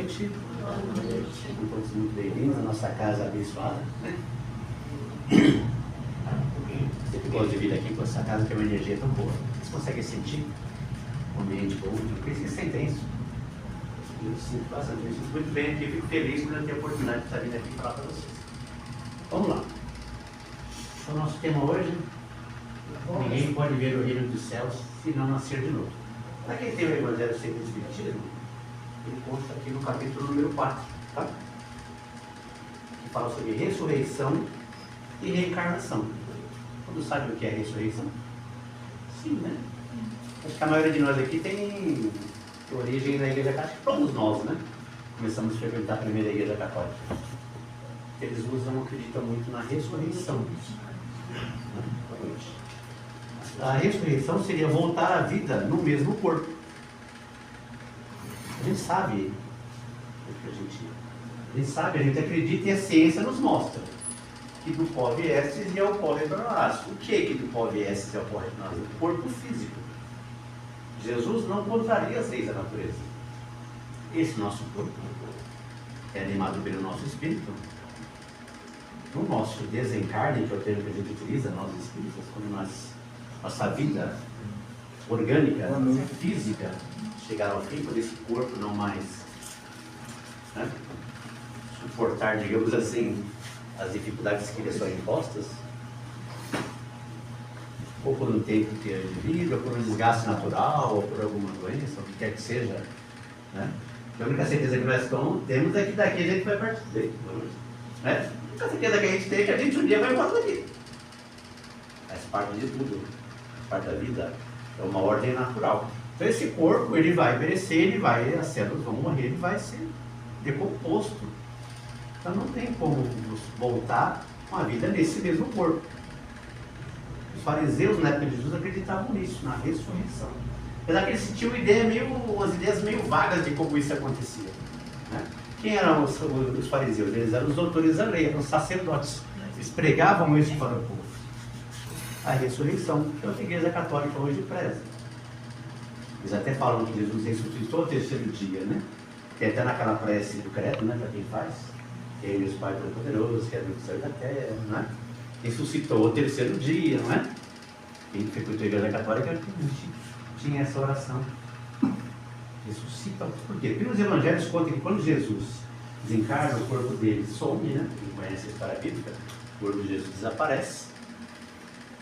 noite. Sejam todos muito bem-vindos à nossa casa abençoada. Sempre gosto de vir aqui com essa casa, que é uma energia tão boa. Vocês conseguem sentir um ambiente bom? Por que vocês sentem isso? Eu sinto bastante, eu sinto muito bem aqui, eu fico feliz quando eu tenho a oportunidade de estar vindo aqui falar para vocês. Vamos lá. O nosso tema hoje: ninguém pode ver o reino dos céus se não nascer de novo. Para quem tem o Evangelho segundo o Espiritismo, ele consta aqui no capítulo número 4, tá? Que fala sobre ressurreição e reencarnação. Todos sabem o que é ressurreição? Sim, né? Acho que a maioria de nós aqui tem origem na Igreja Católica. Todos nós, né? Começamos a frequentar a primeira Igreja Católica. Eles acreditam muito na ressurreição. A ressurreição seria voltar à vida no mesmo corpo. A gente sabe, a gente acredita e a ciência nos mostra que do pó viestes e ao pó retornarás. O que do pó viestes e ao pó retornarás? O corpo físico. Jesus não contraria as leis da natureza. Esse nosso corpo é animado pelo nosso espírito. No nosso desencarne, que é o termo que a gente utiliza, nós espíritas, quando nossa vida orgânica, física, chegar ao fim, quando esse corpo não mais, né, suportar, digamos assim, as dificuldades que lhe são impostas, ou por um tempo de vida, ou por um desgaste natural, ou por alguma doença, o que quer que seja, né? A única certeza que nós temos é que daqui a gente vai partir, né? A única certeza que a gente tem é que a gente um dia vai embora daqui. Faz parte de tudo, faz parte da vida, é uma ordem natural. Então esse corpo, ele vai perecer, as células vão morrer, ele vai ser decomposto. Então não tem como voltar com a vida nesse mesmo corpo. Os fariseus, na época de Jesus, acreditavam nisso, na ressurreição. Apesar que eles tinham umas ideias meio vagas de como isso acontecia, né? Quem eram os fariseus? Eles eram os doutores da lei, eram os sacerdotes. Eles pregavam isso para o povo. A ressurreição, que é o que a Igreja Católica hoje preza. Eles até falam que Jesus ressuscitou ao terceiro dia, né? Tem até naquela prece do credo, né? Para quem faz. Ele, os Pai Todo-Poderoso, que é do céu e da terra, né? Ressuscitou ao terceiro dia, não é? Quem frequentou a Igreja Católica tinha essa oração. Ressuscita. Por quê? Porque nos Evangelhos conta que quando Jesus desencarna, o corpo dele some, né? Quem conhece a história bíblica, o corpo de Jesus desaparece.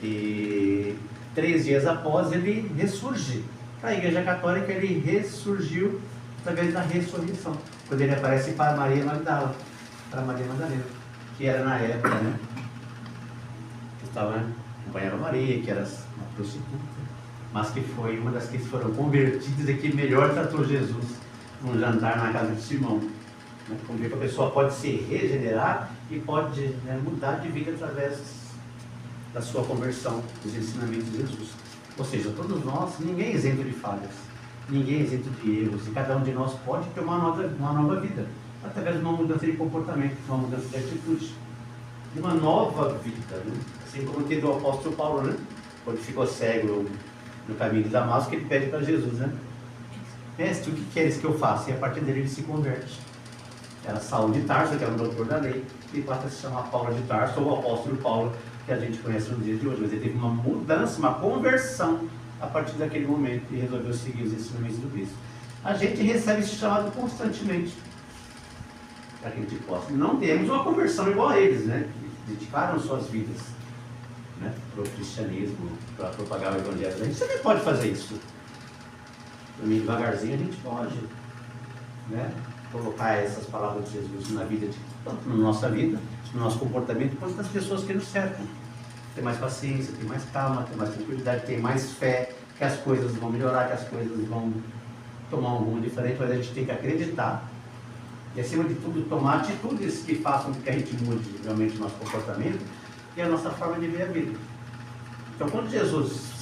E 3 dias após ele ressurge. A Igreja Católica, ele ressurgiu através da ressurreição, quando ele aparece para Maria Magdalena, que era na época, né, que estava acompanhando Maria, que era uma prostituta, mas que foi uma das que foram convertidas e que melhor tratou Jesus num jantar na casa de Simão. Como ver que a pessoa pode se regenerar e pode, né, mudar de vida através da sua conversão, dos ensinamentos de Jesus. Ou seja, todos nós, ninguém é isento de falhas, ninguém é isento de erros, e cada um de nós pode ter uma nova vida, através de uma mudança de comportamento, uma mudança de atitude, de uma nova vida, né? Assim como teve o apóstolo Paulo, né? Quando ficou cego no caminho de Damasco, ele pede para Jesus, né? Mestre, o que queres que eu faça? E a partir dele ele se converte. Era Saulo de Tarso, que era um doutor da lei, e passa a se chamar Paulo de Tarso, ou o apóstolo Paulo, que a gente conhece nos dias de hoje. Mas ele teve uma mudança, uma conversão a partir daquele momento e resolveu seguir os ensinamentos do Cristo. A gente recebe esse chamado constantemente, para que a gente possa. Não temos uma conversão igual a eles, né? Que dedicaram suas vidas, né, para o cristianismo, para propagar o evangelho. A gente também pode fazer isso. Também devagarzinho a gente pode, né, colocar essas palavras de Jesus na vida, tanto na nossa vida, no nosso comportamento, quanto das pessoas que nos cercam. Ter mais paciência, ter mais calma, ter mais tranquilidade, ter mais fé que as coisas vão melhorar, que as coisas vão tomar um rumo diferente, mas a gente tem que acreditar e, acima de tudo, tomar atitudes que façam com que a gente mude realmente o nosso comportamento e a nossa forma de ver a vida. Então, quando Jesus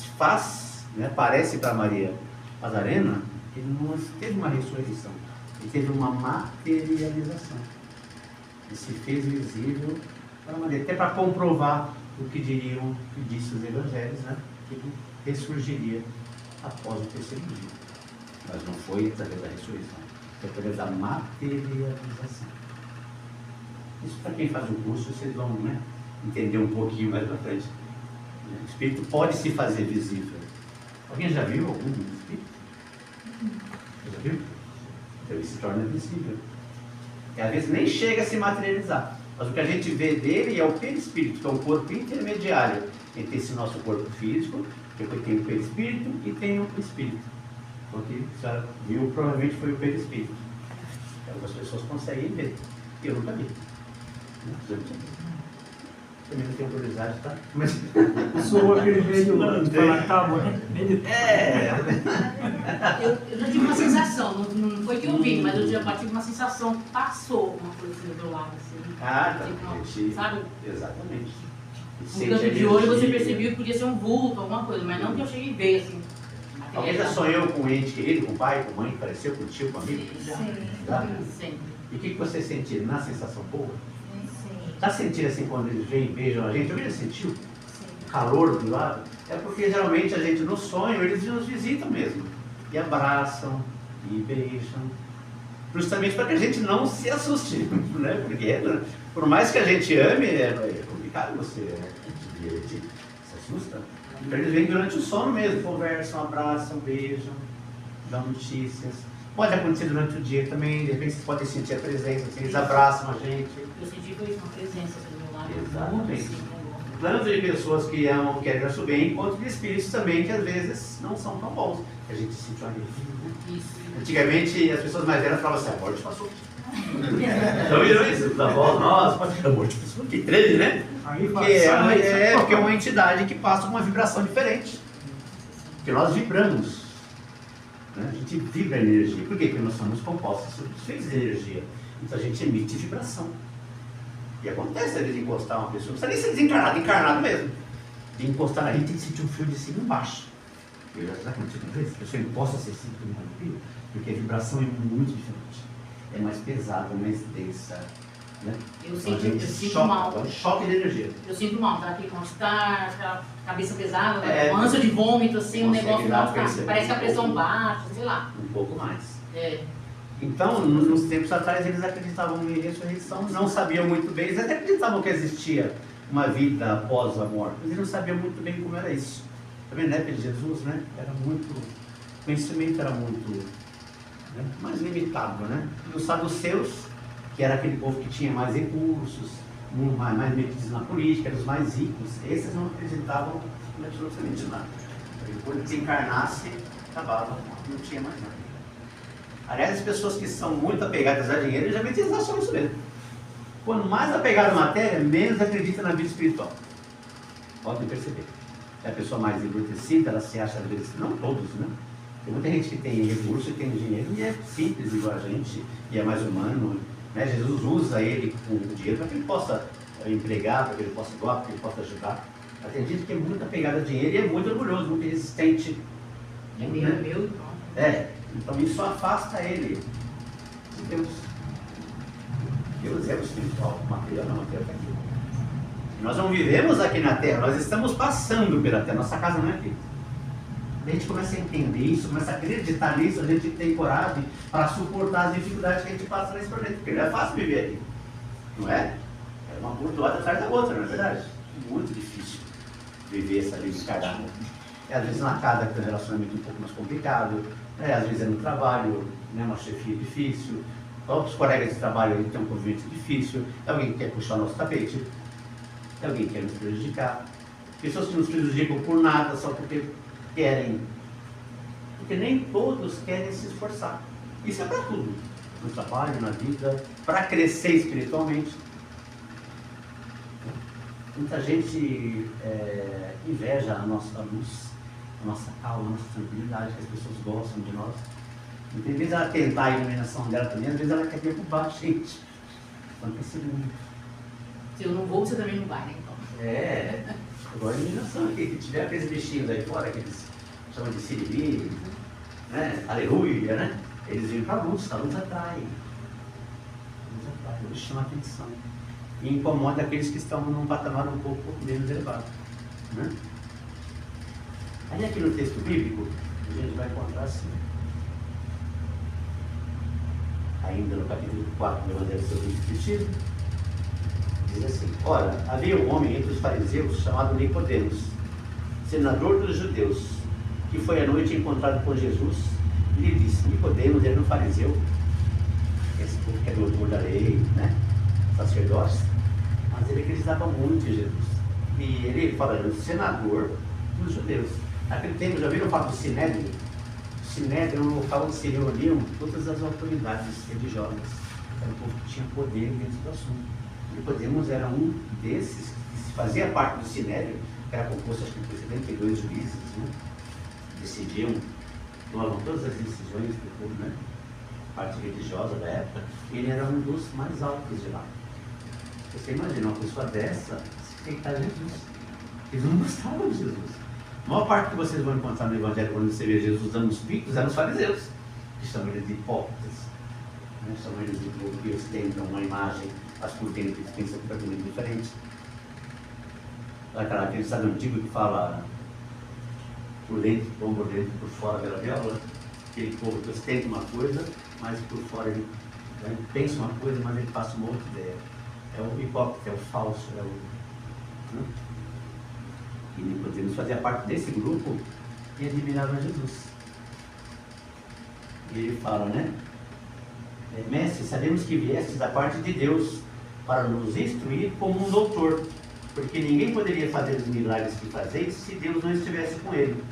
aparece para Maria Madalena, ele não teve uma ressurreição, ele teve uma materialização. Ele se fez visível para Maria, até para comprovar o que diriam e disse os evangelhos, né? Que ele ressurgiria após o terceiro dia. Mas não foi através da ressurreição. é através da materialização. Isso para quem faz o curso, vocês vão, né, entender um pouquinho mais para frente. O espírito pode se fazer visível. Alguém já viu algum espírito? Já viu? Então ele se torna visível. E às vezes nem chega a se materializar. Mas o que a gente vê dele é o perispírito, que é o corpo intermediário entre esse nosso corpo físico, depois tem o perispírito e tem o espírito. Então, o que a senhora viu provavelmente foi o perispírito. Algumas pessoas conseguem ver. Eu nunca vi. Também não tenho curiosidade, tá? Mas... Sou aquele meio de falar calma, né? Eu já tive uma sensação, não foi que eu vi, mas eu já tive uma sensação, passou uma coisa assim do meu lado, assim. Ah, tá. Tipo, sabe? Exatamente. Um canto de olho você percebeu que podia ser um vulto, alguma coisa, mas não que eu cheguei a ver, assim. Alguém já sonhou com um ente querido, com o pai, com a mãe, que pareceu com o tio, com o amigo? Já? Sempre. E o que você sentiu? Na sensação boa? Sim. Já sentiram assim quando eles vêm e beijam a gente? Alguém já sentiu? Sim. O calor do lado? É porque geralmente a gente no sonho, eles nos visitam mesmo. E abraçam, e beijam. Justamente para que a gente não se assuste, né? Porque por mais que a gente ame, é complicado você se assusta. Então eles vêm durante o sono mesmo, conversam, abraçam, beijam, dão notícias. Pode acontecer durante o dia também, de repente vocês podem sentir a presença, assim, eles abraçam a gente. Eu senti foi uma presença do meu lado. Exatamente. Assim, Tanto de pessoas que amam, querem nosso bem, quanto de espíritos também que às vezes não são tão bons. A gente sente uma alegria, né? Isso. Antigamente as pessoas mais velhas falavam assim, a morte passou. Então viram isso? Da voz, nossa, a morte passou. Que treme, né? Aí Porque é uma entidade que passa uma vibração diferente. Porque nós vibramos. Né? A gente vibra energia. Por quê? Porque nós somos compostos de energia. Então a gente emite vibração. E acontece às vezes encostar uma pessoa, não precisa nem ser desencarnado, encarnado mesmo. De encostar na gente tem que sentir um fio de cima e embaixo. Eu já aconteceu uma vez, a pessoa encosta assim, um fio, porque a vibração é muito diferente. É mais pesada, mais densa. Né? Eu Então, sinto mal. É um choque de energia. Eu sinto mal, tá aqui com estar, aquela cabeça pesada, É, uma ânsia de vômito, assim, um consegue negócio dar mal, pra perceber parece que a um pressão pouco. baixa, sei lá. Um pouco mais. É. Então, nos tempos atrás, eles acreditavam em ressurreição, não sabiam muito bem, eles até acreditavam que existia uma vida após a morte, mas eles não sabiam muito bem como era isso. Também na época de Jesus, né? Era muito, o conhecimento era muito, né, mais limitado, né? E os saduceus, que era aquele povo que tinha mais recursos, mais metidos na política, eram os mais ricos, esses não acreditavam em absolutamente nada. Quando desencarnasse, acabava, não tinha mais nada. Aliás, as pessoas que são muito apegadas a dinheiro, geralmente eles acham isso mesmo. Quanto mais apegado à matéria, menos acredita na vida espiritual. Podem perceber. É a pessoa mais embrutecida, ela se acha, às vezes, não todos, né? Tem muita gente que tem recurso e tem dinheiro e é simples igual a gente, e é mais humano. Né? Jesus usa ele com o dinheiro para que ele possa empregar, para que ele possa doar, para que ele possa ajudar. Mas tem gente que é muito apegada a dinheiro e é muito orgulhoso, muito resistente. É meu, é meu e pronto. É, então isso afasta ele de Deus. Deus é o espiritual, o material não, o material está aqui. Nós não vivemos aqui na Terra, nós estamos passando pela Terra, nossa casa não é aqui. A gente começa a entender isso, começa a acreditar nisso, a gente tem coragem para suportar as dificuldades que a gente passa nesse planeta, porque não é fácil viver aqui, não é? É uma burdoada atrás da outra, não é verdade? Muito difícil viver essa vida encarnada. É, às vezes na casa tem um relacionamento um pouco mais complicado, às vezes é no trabalho, né, uma chefia difícil, os colegas de trabalho têm um convivência difícil, é alguém que quer puxar o nosso tapete, é alguém que quer nos prejudicar, pessoas que nos prejudicam por nada, só porque querem, porque nem todos querem se esforçar. Isso é para tudo, no trabalho, na vida, para crescer espiritualmente. Muita gente inveja a nossa luz, a nossa calma, a nossa tranquilidade, que as pessoas gostam de nós. Então, em vez de ela tentar a iluminação dela também, às vezes ela quer derrubar a gente. Então tem sido muito. Se eu não vou, você também não vai, né? Então. Agora a iluminação aqui, que tiver aqueles bichinhos aí fora, que eles chamam de siriri, né? Aleluia, né? Eles vêm para a luz atrai. A luz chama a atenção. E incomoda aqueles que estão num patamar um pouco menos elevado. Né? Aí aqui no texto bíblico, a gente vai encontrar assim. ainda no capítulo 4 do Evangelho sobre o Espiritismo, diz assim: ora, havia um homem entre os fariseus chamado Nicodemos, senador dos judeus, que foi à noite encontrado com Jesus e lhe disse. Nicodemos era um fariseu, esse povo que é doutor da lei, né? Sacerdócio, mas ele acreditava muito em Jesus. E ele fala, senador dos judeus. Naquele tempo, já viram falar do Sinédrio? O Sinédrio era um local onde se reuniam todas as autoridades religiosas. Era um povo que tinha poder dentro do assunto. Nicodemos era um desses que fazia parte do Sinédrio, que era composto, acho que por 72 juízes, né? Decidiam, tomavam todas as decisões do povo, né? Parte religiosa da época. Ele era um dos mais altos de lá. Você imagina uma pessoa dessa se aceitar Jesus. Eles não gostavam de Jesus. A maior parte que vocês vão encontrar no Evangelho, quando você vê Jesus dando os picos, eram os fariseus, que chamam eles de hipócritas, né? Chamam eles de povo que ostentam uma imagem, mas por dentro eles pensam completamente diferente. Aquele estado antigo que fala por dentro, bom por dentro, por fora da viola, aquele povo que ostenta uma coisa, mas por fora ele pensa uma coisa, mas ele passa uma outra ideia. É o hipócrita, é o falso, é o... Né? E Nicodemos fazia parte desse grupo e admirava Jesus. E ele fala, né? Mestre, sabemos que viestes da parte de Deus para nos instruir como um doutor, porque ninguém poderia fazer os milagres que fazeis se Deus não estivesse com ele.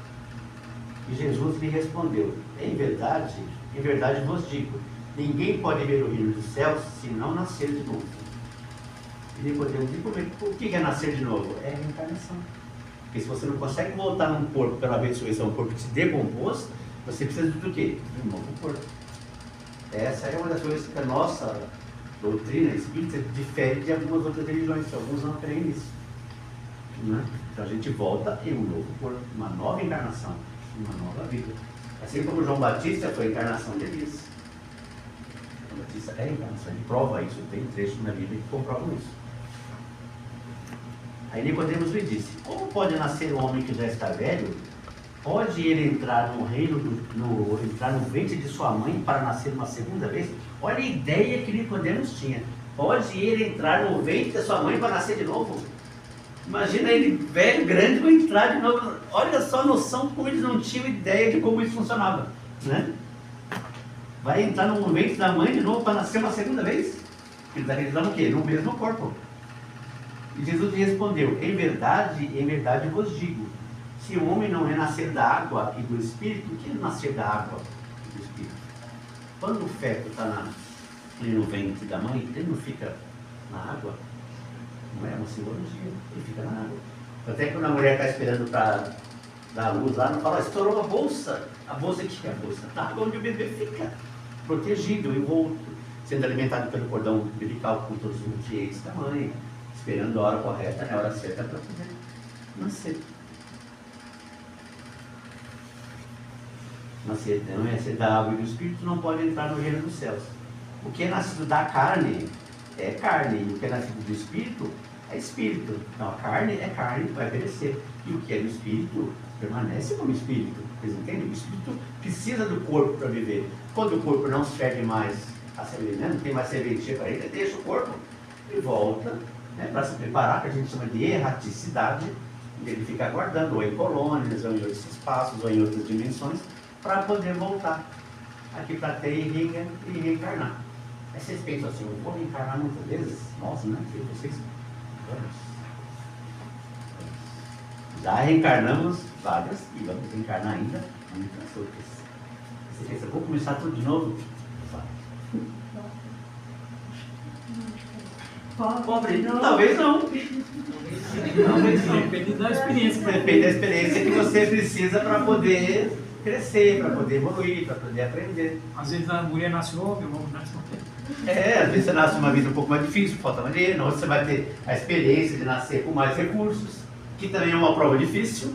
E Jesus lhe respondeu, em verdade vos digo, ninguém pode ver o reino dos céus se não nascer de novo. E Nicodemos diz, o que é nascer de novo? É a reencarnação. Porque se você não consegue voltar num corpo pela ressurreição, um corpo que se decompôs, você precisa do quê? De um novo corpo. Essa é uma das coisas que a nossa doutrina espírita difere de algumas outras religiões, que alguns não creem nisso. Né? Então a gente volta em um novo corpo, uma nova encarnação, uma nova vida. Assim como João Batista foi a encarnação de Elias. João Batista é a encarnação, ele prova isso, tem trechos na Bíblia que comprovam isso. Aí Nicodemos lhe disse, como pode nascer um homem que já está velho? Pode ele entrar no reino, entrar no ventre de sua mãe para nascer uma segunda vez? Olha a ideia que Nicodemos tinha. Pode ele entrar no ventre da sua mãe para nascer de novo? Imagina ele velho, grande, para entrar de novo. Olha só a noção como eles não tinham ideia de como isso funcionava, né? Vai entrar no ventre da mãe de novo para nascer uma segunda vez? Eles acreditavam o quê? No mesmo corpo. E Jesus lhe respondeu, em verdade vos digo, se o homem não renascer da água e do Espírito, o que é nascer da água e do Espírito? Quando o feto está no ventre da mãe, ele não fica na água, não é uma simbologia, ele fica na água. Até quando a mulher está esperando para dar a luz lá, não fala, estourou a bolsa que é a bolsa, da água onde o bebê fica, protegido, envolto, sendo alimentado pelo cordão umbilical com todos os nutrientes da mãe, esperando a hora correta, a hora certa para poder nascer. Nascer, não é ser da água e do Espírito, não pode entrar no reino dos céus. O que é nascido da carne é carne, e o que é nascido do Espírito é Espírito. Então a carne é carne, vai perecer. E o que é do Espírito permanece como Espírito. Vocês entendem? O Espírito precisa do corpo para viver. Quando o corpo não serve mais a serventia, não tem mais serventia para ele deixa o corpo e volta, né, para se preparar, que a gente chama de erraticidade, ele fica aguardando, ou em colônias, ou em outros espaços, ou em outras dimensões, para poder voltar aqui para a Terra e reencarnar. Aí vocês pensam assim, eu vou reencarnar muitas vezes? Nossa, né? E vocês? Vamos. Já reencarnamos várias e vamos reencarnar ainda muitas outras. Você pensa, vou começar tudo de novo? Pobre? Não. Talvez não. Talvez não. Depende da experiência. Depende da experiência que você precisa para poder crescer, para poder evoluir, para poder aprender. Às vezes a mulher nasce homem, o homem nasce mulher. Às vezes você nasce uma vida um pouco mais difícil, falta maneira, ou você vai ter a experiência de nascer com mais recursos, que também é uma prova difícil.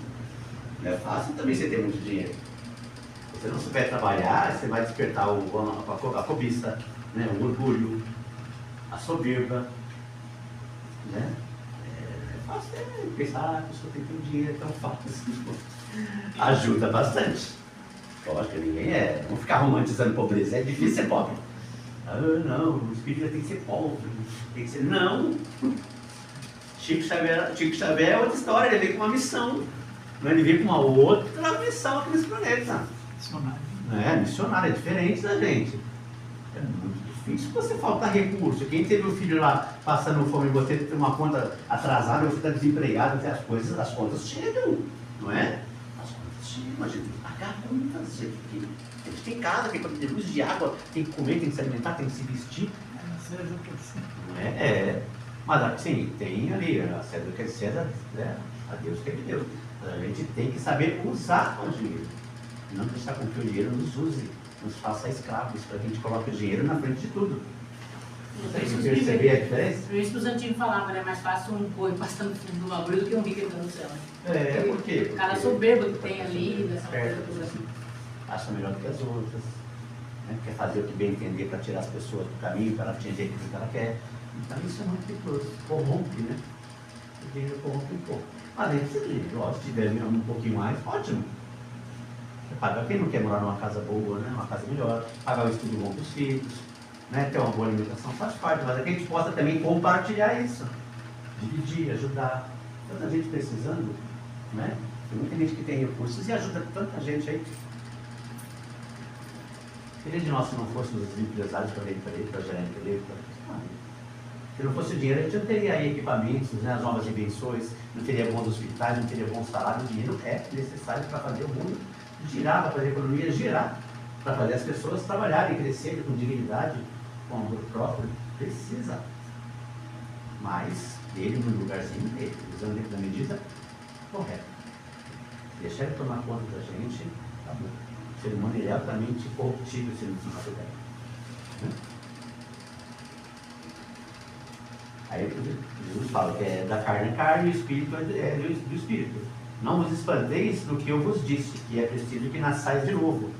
Não é fácil também você ter muito dinheiro. Se você não souber trabalhar, você vai despertar a cobiça, né? O orgulho, a soberba. Né? É fácil pensar, a pessoa tem que ter dinheiro, é tão fácil. Ajuda bastante. Lógico que ninguém vamos ficar romantizando pobreza, é difícil ser pobre. Ah, não, o espírito tem que ser pobre, tem que ser... Não! Chico Xavier é outra história, ele veio com uma missão. Ele veio com uma outra missão aqui nesse planeta. Missionário. Missionário, é diferente da gente. É muito difícil você faltar recurso. Quem teve o filho lá passando fome e você tem uma conta atrasada, você está desempregado, as contas chegam, não é? As contas chegam, a gente tem que pagar contas. A gente tem casa, tem conta de luz, de água, tem que comer, tem que se alimentar, tem que se vestir. Não é? Mas assim, tem ali, a César que é César, né? A Deus que é de Deus. Mas a gente tem que saber usar o dinheiro. Não deixar com que o dinheiro nos use, nos faça escravos, para que a gente coloque o dinheiro na frente de tudo. Você perceber a diferença? Por isso que os antigos falavam, era mais fácil um boi passando no fundo do bagulho do que um rico entrando no céu. Por quê? O cara soberbo que tem ali, dessa coisa toda assim. Acha melhor do que as outras, né? Quer fazer o que bem entender para tirar as pessoas do caminho, para ela atingir aquilo que ela quer. Então isso é muito perigoso, corrompe, né? O dinheiro corrompe um pouco. Mas aí você diz, se tiver um pouquinho mais, ótimo. Você paga, quem não quer morar numa casa boa, né? Uma casa melhor, pagar o estudo bom para os filhos, né? Ter uma boa alimentação faz parte, mas é que a gente possa também compartilhar isso, dividir, ajudar. Tanta gente precisando, né? Tem muita gente que tem recursos e ajuda tanta gente aí. Queria de nós se não fôssemos os empresários para gerar emprego, se não fosse o dinheiro, a gente não teria aí equipamentos, né, as novas invenções, não teria bons hospitais, não teria bons salários. O dinheiro é necessário para fazer o mundo girar, para fazer a economia girar, para fazer as pessoas trabalharem, crescerem com dignidade, com amor próprio. Precisa. Mas ele no lugarzinho dele, usando dentro da medida correta. Deixar ele tomar conta da gente, tá bom. O ser humano é altamente corruptível se ele não se puder. Aí Jesus fala que é da carne carne e o espírito é do espírito. Não vos espanteis do que eu vos disse, que é preciso que nasçais de novo.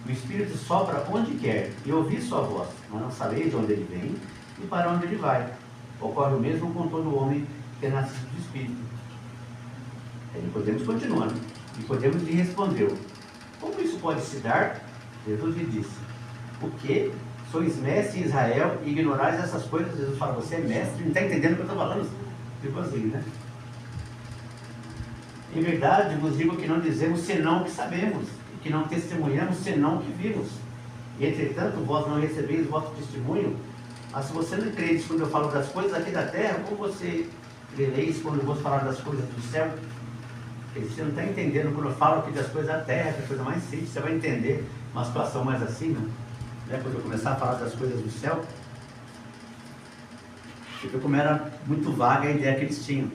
O espírito sopra onde quer e ouvir sua voz, mas não sabeis de onde ele vem e para onde ele vai. Ocorre o mesmo com todo homem que é nascido do espírito. Aí Nicodemos continua, né? Nicodemos lhe respondeu: como isso pode se dar? Jesus lhe disse: o quê? Sois mestre em Israel e ignorais essas coisas? Jesus fala: você é mestre, não está entendendo o que eu estou falando? Tipo assim, né? Em verdade vos digo que não dizemos senão o que sabemos, e que não testemunhamos senão o que vimos. E entretanto vós não recebeis vosso testemunho. Mas se você não credes quando eu falo das coisas aqui da terra, como você crereis quando eu vou falar das coisas do céu? Porque você não está entendendo quando eu falo aqui das coisas da terra, que é a coisa mais simples, você vai entender uma situação mais assim, né? Quando eu começar a falar das coisas do céu, porque como era muito vaga a ideia que eles tinham.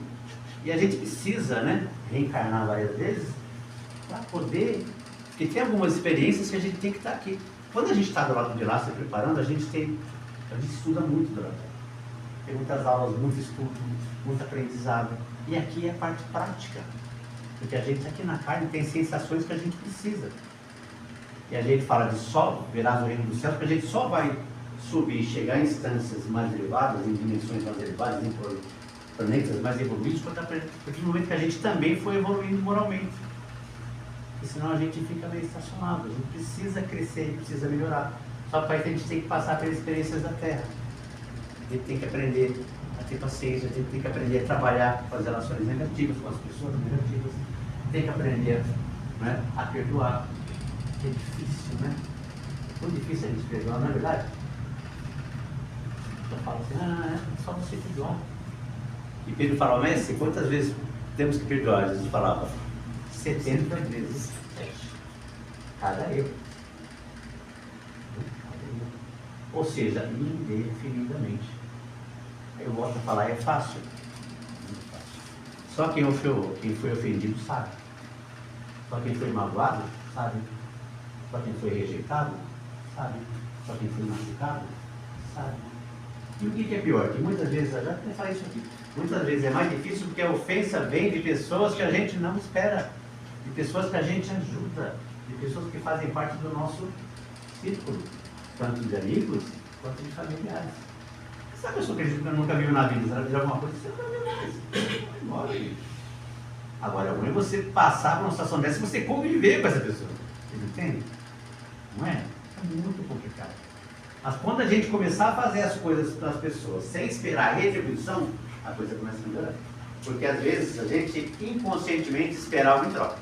E a gente precisa, né, reencarnar várias vezes para poder, porque tem algumas experiências que a gente tem que estar aqui. Quando a gente está do lado de lá se preparando, a gente estuda muito do lado. Tem muitas aulas, muito estudo, muito aprendizado. E aqui é a parte prática. Porque a gente aqui na carne tem sensações que a gente precisa. E a gente fala de só verás o reino dos céus, porque a gente só vai subir e chegar em instâncias mais elevadas, em dimensões mais elevadas, em planetas mais evoluídos, a partir do momento que a gente também foi evoluindo moralmente. Porque senão a gente fica meio estacionado, a gente precisa crescer, precisa melhorar. Só para isso a gente tem que passar pelas experiências da Terra. A gente tem que aprender a ter paciência, a gente tem que aprender a trabalhar, fazer relações negativas com as pessoas negativas, tem que aprender, né, a perdoar. É difícil, né? É tão difícil a gente perdoar, não é verdade? Eu falo assim, é só você perdoar. E Pedro falava: mestre, quantas vezes temos que perdoar? Jesus falava: 70 vezes 7. Cada erro. Ou seja, indefinidamente. Aí eu volto a falar: é fácil? Muito fácil. Só quem foi ofendido sabe. Só quem foi magoado sabe. Só quem foi rejeitado sabe. Só quem foi machucado sabe. E o que é pior? Que muitas vezes, eu já até falei isso aqui, muitas vezes é mais difícil porque a ofensa vem de pessoas que a gente não espera, de pessoas que a gente ajuda, de pessoas que fazem parte do nosso círculo, tanto de amigos quanto de familiares. Se a pessoa que a gente nunca viu na vida, se ela fizer alguma coisa, você nunca viu mais. Vai embora, gente. Agora, é ruim você passar por uma situação dessa e você conviver com essa pessoa. Vocês entendem? Não é? É muito complicado. Mas quando a gente começar a fazer as coisas para as pessoas sem esperar a retribuição, a coisa começa a melhorar. Porque às vezes a gente inconscientemente espera algo em troca.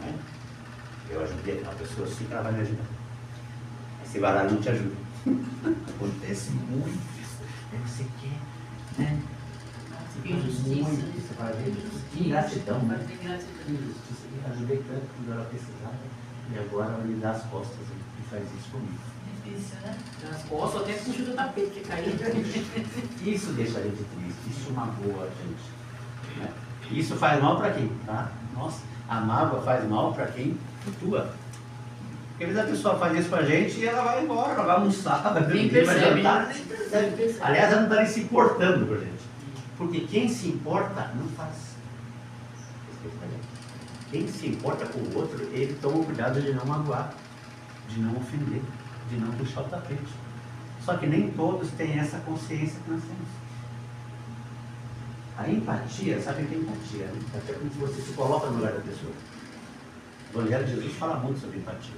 Né? Eu ajudei aquela pessoa assim que ela vai me ajudar. Esse baralho não te ajuda. Acontece muito isso. Aí você quer, né? Você quer muito, você fala, que ingratidão, né? Que injustiça. Eu ajudei tanto quando ela precisava e agora ela me dá as costas e faz isso comigo. Difícil, né? As costas até puxa do tapete que caiu. Isso deixa a gente triste, isso magoa a gente. Né? Isso faz mal para quem? Tá? Nossa, a mágoa faz mal para quem flutua. Porque às vezes a pessoa faz isso com a gente e ela vai embora, ela vai almoçar, vai beber, vai jantar, nem percebe. Aliás, ela não está nem se importando com a gente. Porque quem se importa não faz. Quem se importa com o outro, ele toma cuidado de não magoar, de não ofender, de não puxar o tapete. Só que nem todos têm essa consciência que nós temos. A empatia, sabe o que é empatia? Né? Empatia é quando você se coloca no lugar da pessoa. O Evangelho de Jesus fala muito sobre empatia.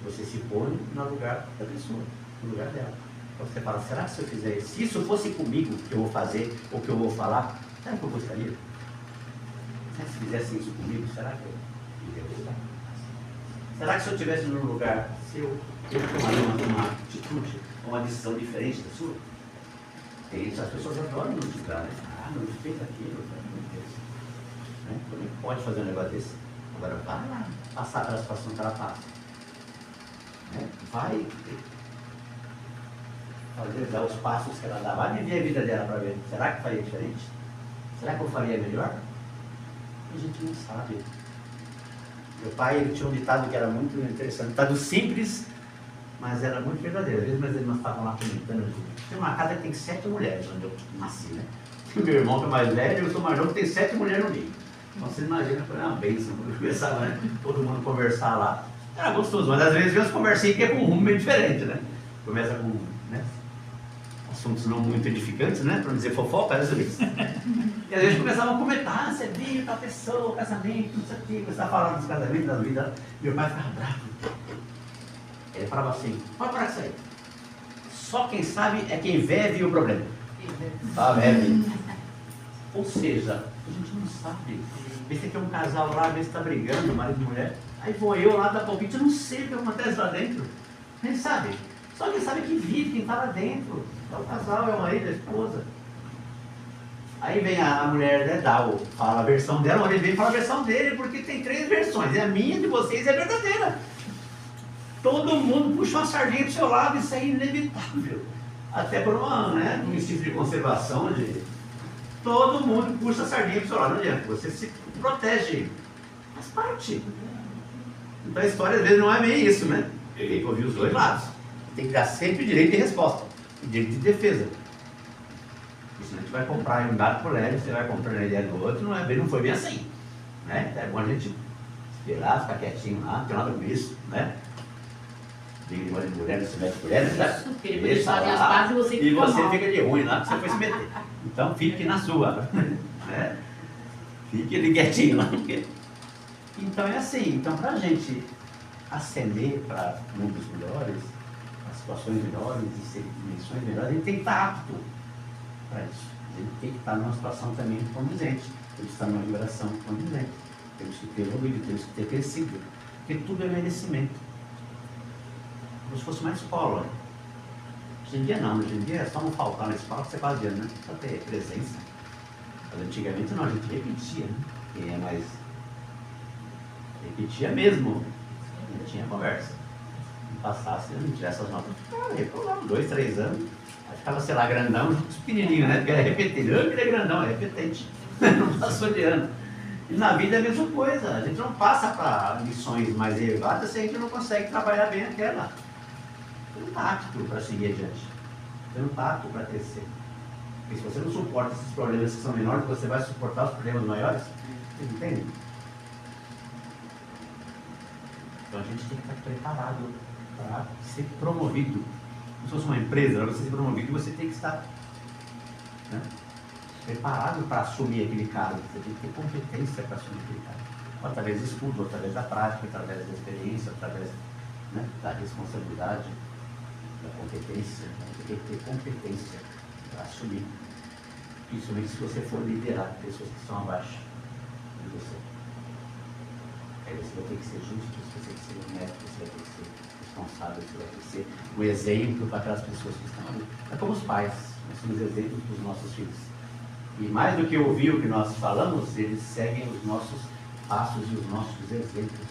Você se põe no lugar da pessoa, no lugar dela. Então você fala, será que se eu fizer isso, se isso fosse comigo que eu vou fazer, ou que eu vou falar, será que eu gostaria? Se fizesse isso comigo, será que eu iria gostar? Será que se eu estivesse num lugar, se eu tomaria uma atitude, uma decisão diferente da sua? As pessoas adoram nos julgar, né? Ah, não fez aquilo, não fez. Né? Como é que pode fazer um negócio desse? Agora vai lá, passar pela situação que ela passa. Né? Vai fazer, dar os passos que ela dá, vai viver a vida dela para ver. Será que faria diferente? Será que eu faria melhor? A gente não sabe. Meu pai, ele tinha um ditado que era muito interessante, um ditado simples, mas era muito verdadeiro. Às vezes meus irmãos estavam lá comentando. Tem uma casa que tem 7 mulheres, onde eu nasci, né? Meu irmão que é mais velho, eu sou mais novo, tem 7 mulheres no meio. Então você imagina, foi uma bênção, quando começava, né? Todo mundo conversar lá. Era gostoso, mas às vezes eu conversei que é com um rumo meio diferente, né? Começa com, né? Assuntos não muito edificantes, né? Para não dizer fofoca, às vezes. E às vezes começavam a comentar, você viu tal pessoa, casamento, não sei o quê. Começava a falar dos casamentos, da vida. Meu pai ficava bravo. Ele falava assim, pode parar com isso aí. Só quem sabe é quem vive o problema. Ah, vive. Ou seja, a gente não sabe. Vê se tem um casal lá, vê se está brigando, marido e mulher. Aí vou eu lá dar palpite, eu não sei o que acontece lá dentro. Quem sabe? Só quem sabe é que vive, quem está lá dentro. É o casal, é o marido, é a esposa. Aí vem a mulher, né, fala a versão dela, ele vem e fala a versão dele, porque tem 3 versões. E a minha de vocês é verdadeira. Todo mundo puxa uma sardinha para o seu lado, isso é inevitável. Até por um instinto de conservação, todo mundo puxa a sardinha para o seu lado. Não adianta, você se protege. Faz parte. Então a história às vezes não é bem isso, né? Tem que ouvir os 2 lados. Tem que dar sempre direito de resposta, direito de defesa. Senão a gente vai comprar um gato por leve, você vai comprar na ideia do outro, não foi bem assim. Né? É bom a gente esperar, ficar quietinho lá, não tem nada com isso, né? Liga de marido de mulher, não se mete por ela, né? Porque depois eles fazem as pazes e você fica mal. Fica de ruim lá, porque você foi se meter. Então fique na sua, né? Fique ali quietinho lá. Então é assim, então para a gente ascender para mundos melhores, para situações melhores, dimensões melhores, a gente tem que estar apto para isso. A gente tem que estar numa situação também condizente, temos que estar numa liberação condizente, temos que ter evoluído, temos que ter crescido, porque tudo é merecimento. Como se fosse uma escola. Hoje em dia não, hoje em dia é só não faltar na escola que você faz ano, né? Só ter presença. Mas antigamente não, a gente repetia, né? Quem é mais... repetia mesmo. Ainda tinha conversa. Se passasse, não tivesse as notas, ficava 2, 3 anos. Aí ficava, sei lá, grandão, pequenininho, né? Porque era repetido. Eu que era grandão, é repetente. Não passou de ano. E na vida é a mesma coisa. A gente não passa para missões mais elevadas se a gente não consegue trabalhar bem aquela. Você não está apto para seguir adiante. Você não está apto para crescer. Porque se você não suporta esses problemas que são menores, você vai suportar os problemas maiores. Você entende? Então a gente tem que estar preparado para ser promovido. Se fosse uma empresa, para você ser promovido, você tem que estar, né, preparado para assumir aquele cargo. Você tem que ter competência para assumir aquele cargo. Ou através do estudo, ou através da prática, através da experiência, através, né, da responsabilidade. da competência, tem que ter competência para assumir. Principalmente se você for liderar pessoas que estão abaixo de você. Aí você vai ter que ser justo, você vai ter que ser honesto, você vai ter que ser responsável, você vai ter que ser um exemplo para aquelas pessoas que estão ali. É como os pais, nós somos exemplos para os nossos filhos. E mais do que ouvir o que nós falamos, eles seguem os nossos passos e os nossos exemplos.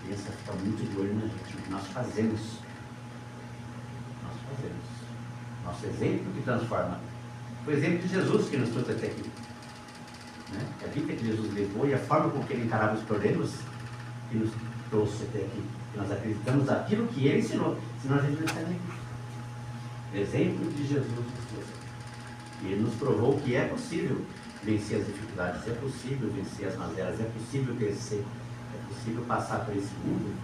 E essa fica muito de olho na gente, o que nós fazemos. Nós fazemos. Nosso exemplo que transforma. Foi o exemplo de Jesus que nos trouxe até aqui. Né? A vida que Jesus levou e a forma com que ele encarava os problemas que nos trouxe até aqui. Que nós acreditamos naquilo que ele ensinou, senão a gente não estaria aqui. Exemplo de Jesus nos trouxe aqui. E ele nos provou que é possível vencer as dificuldades, é possível vencer as mazelas, é possível crescer, é possível passar por esse mundo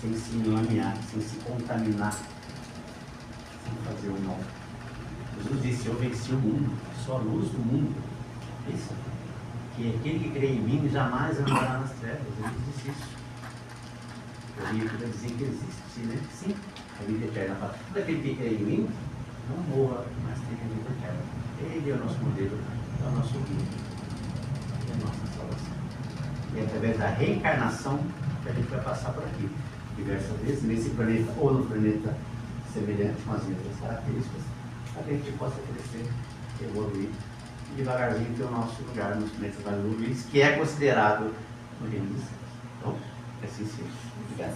sem se enlamear, sem se contaminar, sem fazer o mal. Jesus disse: eu venci o mundo, sou a luz do mundo. Isso. Que aquele que crê em mim jamais andará nas trevas. Ele disse isso. Eu vim aqui para dizer que existe, né? Sim, a vida eterna. Todo aquele que crê em mim não morra, mas tem a vida eterna. Ele é o nosso modelo, é o nosso guia, é a nossa salvação. E é através da reencarnação que a gente vai passar por aqui, diversas vezes, nesse planeta ou no planeta semelhante, com as mesmas características, para que a gente possa crescer, evoluir e devagarzinho ter o nosso lugar nos planetas mais evoluídos, que é considerado no reino dos céus. Então, assim seja. Obrigado.